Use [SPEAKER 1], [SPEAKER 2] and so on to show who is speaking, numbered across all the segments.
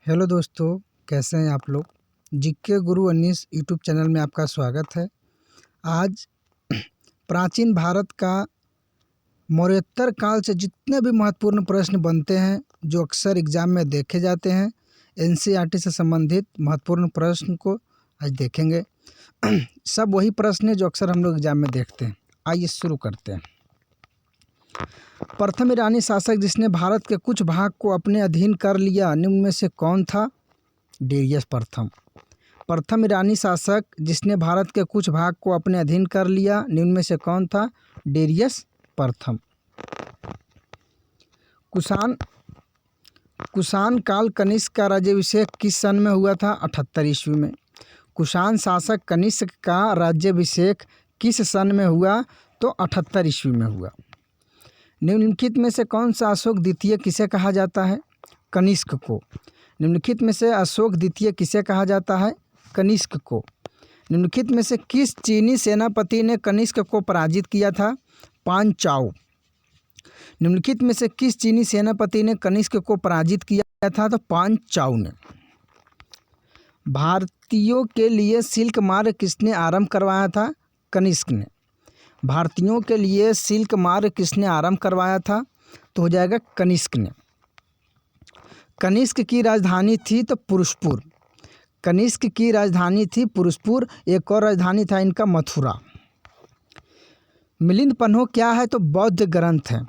[SPEAKER 1] Hello दोस्तों, कैसे हैं आप लोग। जीके गुरु 19 यूट्यूब चैनल में आपका स्वागत है। आज प्राचीन भारत का मौर्योत्तर काल से जितने भी महत्वपूर्ण प्रश्न बनते हैं जो अक्सर एग्जाम में देखे जाते हैं, एनसीईआरटी से संबंधित महत्वपूर्ण प्रश्न को आज देखेंगे। सब वही प्रश्न है जो अक्सर हम लोग एग्जाम में देखते हैं। आइए शुरू करते हैं। प्रथम ईरानी शासक जिसने भारत के कुछ भाग को अपने अधीन कर लिया, निम्न में से कौन था। डेरियस प्रथम। प्रथम ईरानी शासक जिसने भारत के कुछ भाग को अपने अधीन कर लिया, निम्न में से कौन था। डेरियस प्रथम। कुषाण काल कनिष्क का राज्याभिषेक किस सन में हुआ था। 78 ईस्वी में। कुषाण शासक कनिष्क का राज्याभिषेक किस सन में हुआ, तो 78 ईस्वी में हुआ। निम्नलिखित में से कौन सा अशोक द्वितीय किसे कहा जाता है। कनिष्क को। निम्नलिखित में से अशोक द्वितीय किसे कहा जाता है। कनिष्क को। निम्नलिखित में से किस चीनी सेनापति ने कनिष्क को पराजित किया था। पान चाओ। निम्नलिखित में से किस चीनी सेनापति ने कनिष्क को पराजित किया था, तो पान चाओ ने। भारतीयों के लिए सिल्क मार्ग किसने आरंभ करवाया था। कनिष्क ने। भारतीयों के लिए सिल्क मार्ग किसने आरंभ करवाया था, तो हो जाएगा कनिष्क ने। कनिष्क की राजधानी थी तो पुरुषपुर। कनिष्क की राजधानी थी पुरुषपुर। एक और राजधानी था इनका मथुरा। मिलिंद पन्हो क्या है, तो बौद्ध ग्रंथ है।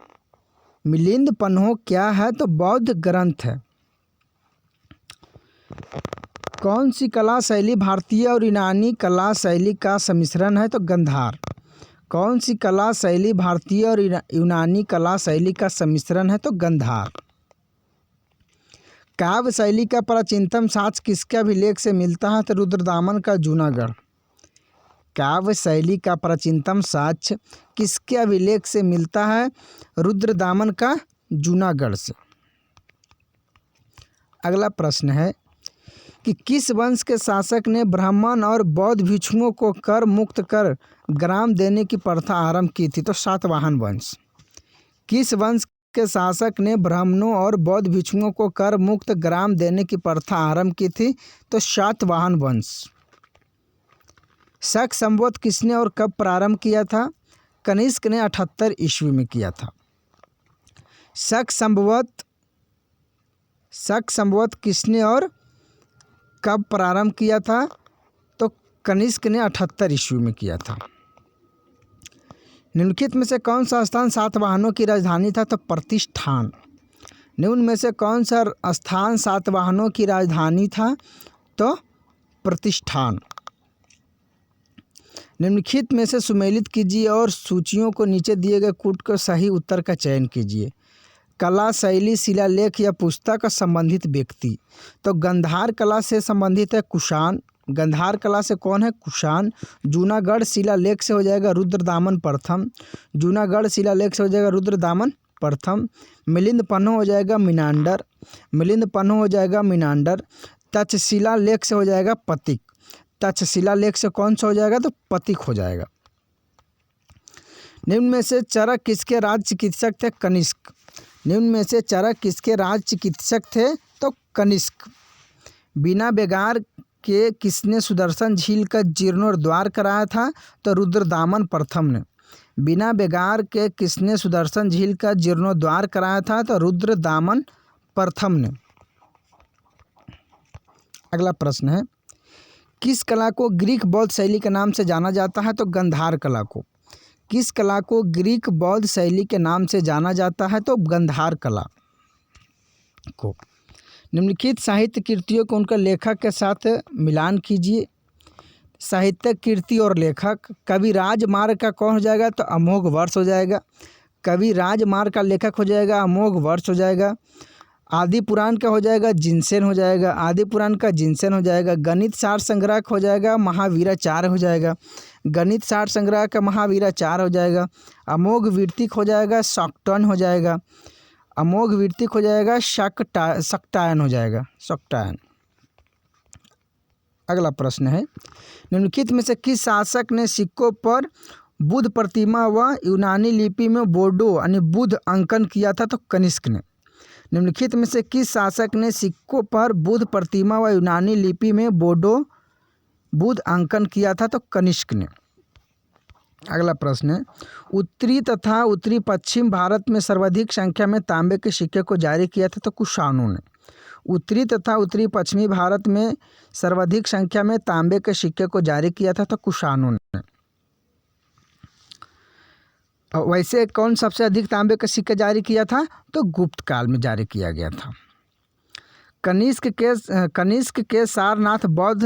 [SPEAKER 1] मिलिंद पन्हो क्या है, तो बौद्ध ग्रंथ है। कौन सी कला शैली भारतीय और यूनानी कला शैली का सम्मिश्रण है, तो गंधार। कौन सी कला शैली भारतीय और यूनानी कला शैली का सम्मिश्रण है, तो गंधार। काव्य शैली का प्राचीनतम साक्ष्य किसके अभिलेख से मिलता है, तो रुद्रदामन का जूनागढ़। काव्य शैली का प्राचीनतम साक्ष्य किसके अभिलेख से मिलता है, रुद्रदामन का जूनागढ़ से। अगला प्रश्न है कि किस वंश के शासक ने ब्राह्मण और बौद्ध भिक्षुओं को कर मुक्त कर ग्राम देने की प्रथा आरंभ की थी, तो सातवाहन वंश। किस वंश के शासक ने ब्राह्मणों और बौद्ध भिक्षुओं को कर मुक्त ग्राम देने की प्रथा आरंभ की थी, तो सातवाहन वंश। शक संवत किसने और कब प्रारंभ किया था। कनिष्क ने 78 ईस्वी में किया था। शक संवत किसने और कब प्रारंभ किया था, तो कनिष्क ने 78 ईस्वी में किया था। निम्नलिखित में से कौन सा स्थान सातवाहनों की राजधानी था, तो प्रतिष्ठान। निम्न में से कौन सा स्थान सातवाहनों की राजधानी था, तो प्रतिष्ठान। निम्नलिखित में से सुमेलित कीजिए और सूचियों को नीचे दिए गए कूट कर सही उत्तर का चयन कीजिए। कला शैली, शिलालेख या पुस्तक का संबंधित व्यक्ति, तो गंधार कला से संबंधित है कुषाण। गंधार कला से कौन है, कुषाण। जूनागढ़ शिलालेख से हो जाएगा रुद्रदामन प्रथम। जूनागढ़ शिलालेख से हो जाएगा रुद्रदामन प्रथम। मिलिंद पन्हो हो जाएगा मीनांडर। मिलिंद पन्हो हो जाएगा मीनांडर। तक्षशिला लेख से हो जाएगा पतिक। तक्षशिला लेख से कौन सा हो जाएगा, तो पतिक हो जाएगा। निम्न में से चरक किसके राज चिकित्सक थे। कनिष्क। निम्न में से चरक किसके राज चिकित्सक थे, तो कनिष्क। बिना बेगार के किसने सुदर्शन झील का जीर्णोद्धार कराया था, तो रुद्रदामन प्रथम ने। बिना बेगार के किसने सुदर्शन झील का जीर्णोद्धार कराया था, तो रुद्रदामन प्रथम ने। अगला प्रश्न है किस कला को ग्रीक बौद्ध शैली के नाम से जाना जाता है, तो गंधार कला को। किस कला को ग्रीक बौद्ध शैली के नाम से जाना जाता है, तो गंधार कला को। निम्नलिखित साहित्य कृतियों को उनका लेखक के साथ मिलान कीजिए। साहित्यिक कृति और लेखक। कवि राजमार्ग का कौन हो जाएगा, तो अमोघ वर्ष हो जाएगा। कवि राजमार्ग का लेखक हो जाएगा अमोघ वर्ष हो जाएगा। आदि पुराण का हो जाएगा जिनसेन हो जाएगा। आदि पुराण का जिनसेन हो जाएगा। गणित सार संग्रह हो जाएगा महावीराचार्य हो जाएगा। गणित सार संग्रह का महावीराचार्य हो जाएगा। अमोघ वीर्तिक हो जाएगा शाक्टायन हो जाएगा। अमोघ वीर्तिक हो जाएगा शाक्टायन हो जाएगा। शाक्टायन। अगला प्रश्न है निम्नलिखित में से किस शासक ने सिक्कों पर बुद्ध प्रतिमा व यूनानी लिपि में बोर्डो यानी बुद्ध अंकन किया था, तो कनिष्क ने। निम्नलिखित में से किस शासक ने सिक्कों पर बुद्ध प्रतिमा व यूनानी लिपि में बोडो बुद्ध अंकन किया था? तो कनिष्क ने। अगला प्रश्न है, उत्तरी तथा उत्तरी पश्चिम भारत में सर्वाधिक संख्या में तांबे के सिक्के को जारी किया था? तो कुषाणों ने। उत्तरी तथा उत्तरी पश्चिमी भारत में सर्वाधिक संख्या में तांबे के सिक्के को जारी किया था? तो कुषाणों ने। वैसे कौन सबसे अधिक तांबे के सिक्के जारी किया था? तो गुप्त काल में जारी किया गया था। कनिष्क के सारनाथ बौद्ध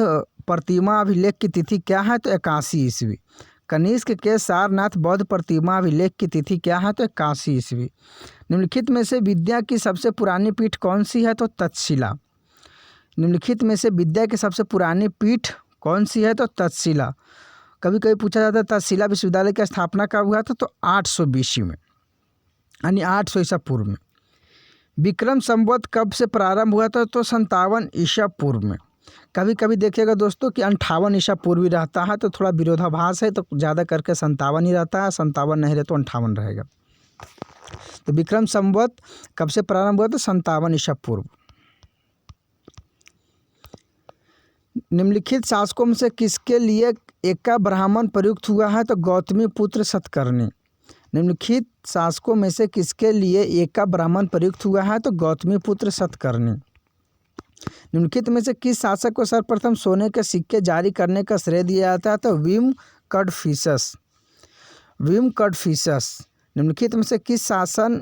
[SPEAKER 1] प्रतिमा अभिलेख की तिथि क्या है? तो 81 ईस्वी। कनिष्क के सारनाथ बौद्ध प्रतिमा अभिलेख की तिथि क्या है? तो 81 ईस्वी। निम्नलिखित में से विद्या की सबसे पुरानी पीठ कौन सी है? तो तक्षशिला। निम्नलिखित में से विद्या की सबसे पुरानी पीठ कौन सी है? तो तक्षशिला। कभी कभी पूछा जाता है तक्षशिला विश्वविद्यालय की स्थापना कब हुआ था? तो 800 BC में, यानी 800 ईसा पूर्व में। विक्रम संवत कब से प्रारंभ हुआ था? तो 57 ईसा पूर्व में। कभी कभी देखिएगा दोस्तों कि 58 ईसा पूर्व ही रहता है, तो थोड़ा विरोधाभास है, तो ज़्यादा करके 57 ही रहता है, 57 नहीं रहे तो 58 रहेगा। तो विक्रम संवत कब से प्रारंभ हुआ? तो 57 ईसा पूर्व। निम्नलिखित शासकों में से किसके लिए एका ब्राह्मण प्रयुक्त हुआ है? तो गौतमी पुत्र सतकर्णी। निम्नलिखित शासकों में से किसके लिए एका ब्राह्मण प्रयुक्त हुआ है? तो गौतमी पुत्र सतकर्णी। निम्नलिखित में से किस शासक को सर्वप्रथम सोने के सिक्के जारी करने का श्रेय दिया जाता है? तो विम कड़फिसस। निम्नलिखित में से किस शासक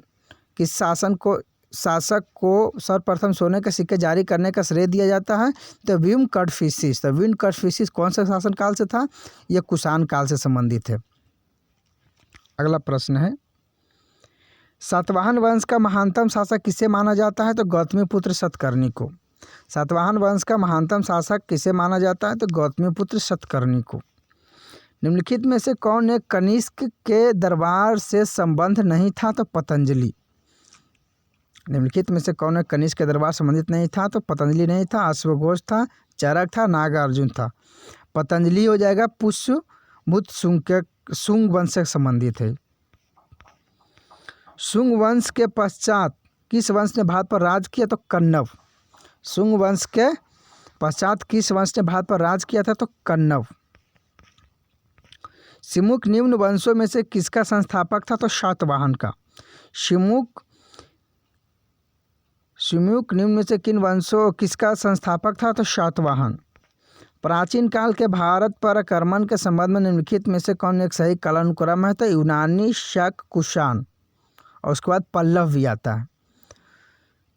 [SPEAKER 1] को सर्वप्रथम सोने के सिक्के जारी करने का श्रेय दिया जाता है? तो विम कड़फिसिस। तो विम कड़फिसिस कौन सा शासन काल से था? यह कुषाण काल से संबंधित है। अगला प्रश्न है, सातवाहन वंश का महानतम शासक किसे माना जाता है? तो गौतमीपुत्र सतकर्णी को। सातवाहन वंश का महानतम शासक किसे माना जाता है? तो गौतमीपुत्र सतकर्णी को। निम्नलिखित में से कौन एक कनिष्क के दरबार से संबंध नहीं था? तो पतंजलि। निम्नलिखित में से कौन एक कनिष्क के दरबार संबंधित नहीं था? तो पतंजलि नहीं था, अश्वघोष था, चरक था, नागार्जुन था। पतंजलि हो जाएगा, पुष्यभूत शुंग वंश से संबंधित है। शुंग वंश के पश्चात किस वंश ने भारत पर राज किया? तो कण्व। शुंग वंश के पश्चात किस वंश ने भारत पर राज किया था? तो कण्व। सिमुक निम्न वंशों में से किसका संस्थापक था? तो शातवाहन का। सिमुक निम्न में से किसका संस्थापक था? तो शातवाहन। प्राचीन काल के भारत पर आक्रमण के संबंध में निम्नलिखित में से कौन एक सही कालानुक्रम है? तो यूनानी, शक, कुषाण, और उसके बाद पल्लव भी आता है।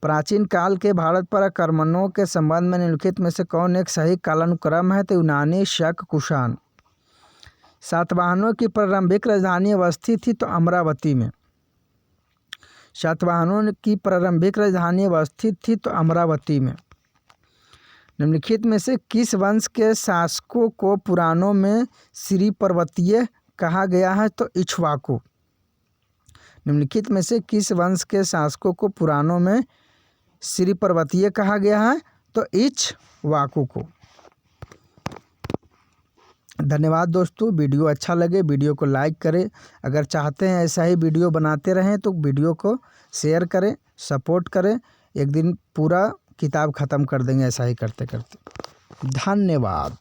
[SPEAKER 1] प्राचीन काल के भारत पर आक्रमणों के संबंध में निम्नलिखित में से कौन एक सही कालानुक्रम है? तो यूनानी, शक, कुषाण। सातवाहनों की प्रारंभिक राजधानी अवस्थित थी? तो अमरावती में। सातवाहनों की प्रारंभिक राजधानी अवस्थित थी? तो अमरावती में। निम्नलिखित में से किस वंश के शासकों को पुराणों में श्री पर्वतीय कहा गया है? तो इक्ष्वाकु। निम्नलिखित में से किस वंश के शासकों को पुराणों में श्री पर्वतीय कहा गया है? तो इक्ष्वाकु को। धन्यवाद दोस्तों। वीडियो अच्छा लगे वीडियो को लाइक करें। अगर चाहते हैं ऐसा ही वीडियो बनाते रहें तो वीडियो को शेयर करें, सपोर्ट करें। एक दिन पूरा किताब ख़त्म कर देंगे ऐसा ही करते करते। धन्यवाद।